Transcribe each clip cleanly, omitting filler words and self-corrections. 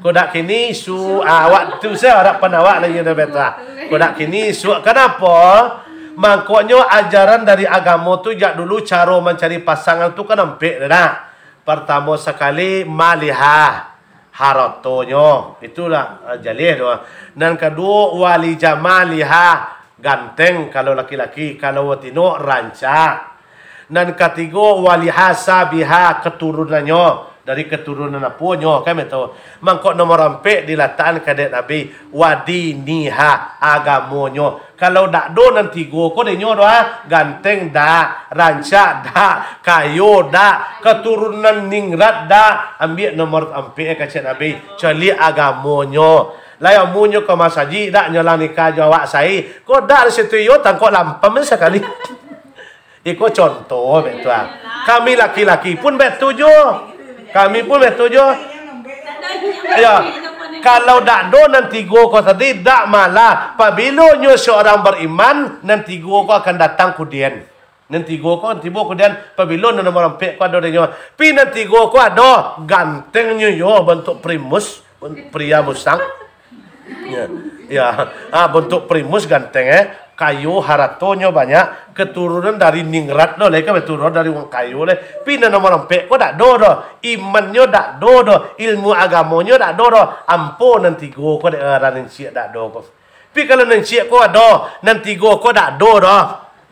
Kodak kini waktu saya harapan awak lagi dah betul. Kodak kini kenapa? Makanya ajaran dari agama tu jak dulu cara mencari pasangan tu kan empik dah. Pertama sekali malihah haratonya, itulah jalih tu. Dan kedua wali jamaliha ganteng kalau laki-laki, kalau watino rancak. Dan ketiga wali hasabiha keturunannya, dari keturunan apunya kan betul. Mangkok nomor empik diletakkan kadek Nabi wadiniha agamonyo. Kalau dak do nanti go ko denyo doa ganteng dak, rancak dak, kayo dak, keturunan ningrat dak, ambil nomor empik kadek Nabi cali agamonyo. Lah amunyo ke masaji dak nyolang nikah jawak sai. Ko dak situ yo tangkok lampam sekali. Iko contoh betul. Kami laki-laki pun betujo. Kami pun betujo. Ya. Kalau dak do nanti go ko tadi dak malah. Apabila nyo seorang beriman nanti go ko akan datang kudian. Nanti go ko tiba kudian apabila nomor empik ko ada nyo. Pi nanti go ko ada gantengnya yo bentuk primus, pria musang. Ya. Ya, bentuk primus ganteng kayu haratonyo banyak, keturunan dari ningrat do leka keturunan dari wong kayu le. Pina nomor empek ko dak do do, imannya dak do do, ilmu agamonyo dak do do, ampo nanti go ko dak ranin cia dak do ko. Pi kalau nanti ko ada, nanti go ko dak do do.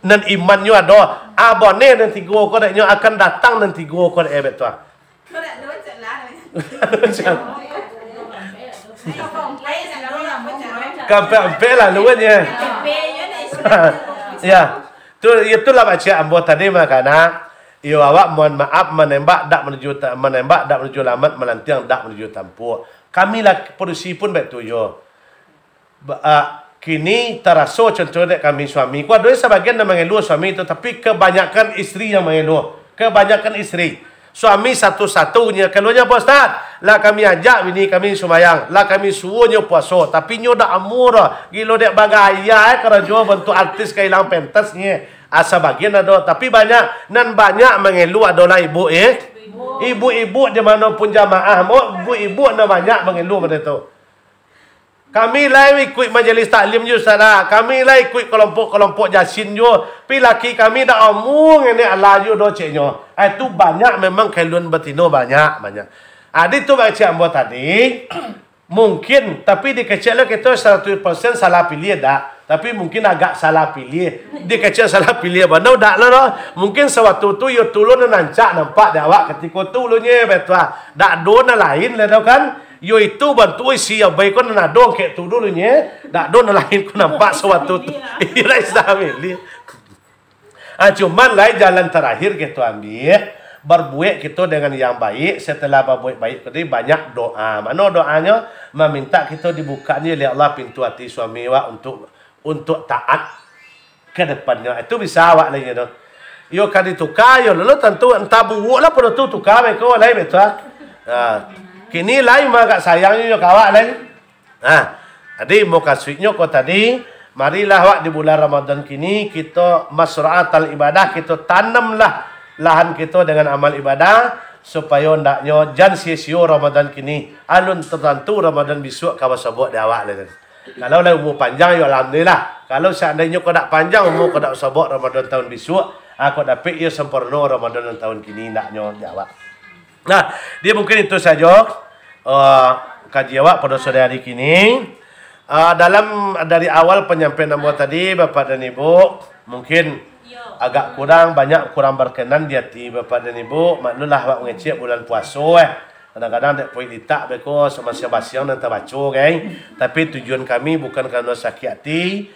Nan imannya ada, abone nanti go ko dak nyo akan datang nanti go ko dak ebet tu. Ko dak do celah. Kampe lah luannya. Ya, itulah baca ambo tadi makana. Iyo awak mohon maaf menembak dak menuju lamat, melantiang dak menuju tampu. Kami lah polisi pun betul yo. Kini teraso contohnya kami suami. Ku ada sebagian yang mengeluh suami itu, tapi kebanyakan istri yang mengeluh. Kebanyakan istri. Suami satu-satunya keluarnya Pak Ustaz. Lah kami ajak bini kami sumayang. Lah kami suruhnya puasa. Tapi nyo dak amur. Gilo dek bagaya kerana jo bentuk artis kailang pentasnya. Asa bagian ada. Tapi banyak. Nan banyak mengeluh adalah ibu Ibu-ibu di mana pun jamaah. Ibu-ibu na banyak mengeluh pada itu. Kami lah ikut majlis taklim je sana. Kami lah ikut kelompok-kelompok jasin je. Pi laki kami dah omong ini Allah je do ceknya. Itu banyak memang keluan betino banyak. Adik tu baca ambo tadi. Mungkin tapi di kecil lah kita 100% salah pilih dak. Tapi mungkin agak salah pilih. Di kecil salah pilih benar dak lah. Mungkin sewaktu tu yo tulun nancak nampak dak awak ketika tu lunya betul. Dak do na lain lah tau kan. Yo itu bantu isi ya baik kon na dong ke tu dulunya. Dak do na lain ku nampak sewaktu tu. Ira samili. Cuman lain jalan terakhir kita ambil. Berbuat kita dengan yang baik. Setelah berbuat baik tadi banyak doa. Mana doanya? Meminta kita dibukanya oleh Allah pintu hati suami awak untuk taat ke depannya. Itu bisa awak lagi tu. Yo kan ditukar yo lalu tentu entah buruk lah pada tu tukar mereka lain betul. Kini lain agak sayangnya yo kawak lain. Jadi mau kasihnya kau tadi, marilah awak di bulan Ramadan kini kita masra'atal ibadah, kita tanamlah lahan kita dengan amal ibadah supaya ndaknya jan sia-sia Ramadan kini. Alun tertentu Ramadan besok kau sebut dia awak lain. Kalau lah umur panjang ya alhamdulillah. Kalau seandainya kau tak panjang umur kau tak sebut Ramadan tahun besok, aku dapat ia sempurna Ramadan tahun kini ndaknya jawab. Nah, dia mungkin itu saja kaji awak pada sore hari kini. Dalam dari awal penyampaian nama tadi Bapak dan Ibu mungkin agak kurang berkenan di hati Bapak dan Ibu. Maklulah awak ngecek bulan puasa kadang-kadang tak boleh ditak beko sama siang-siang dan terbaca kan. Tapi tujuan kami bukan kerana sakit hati.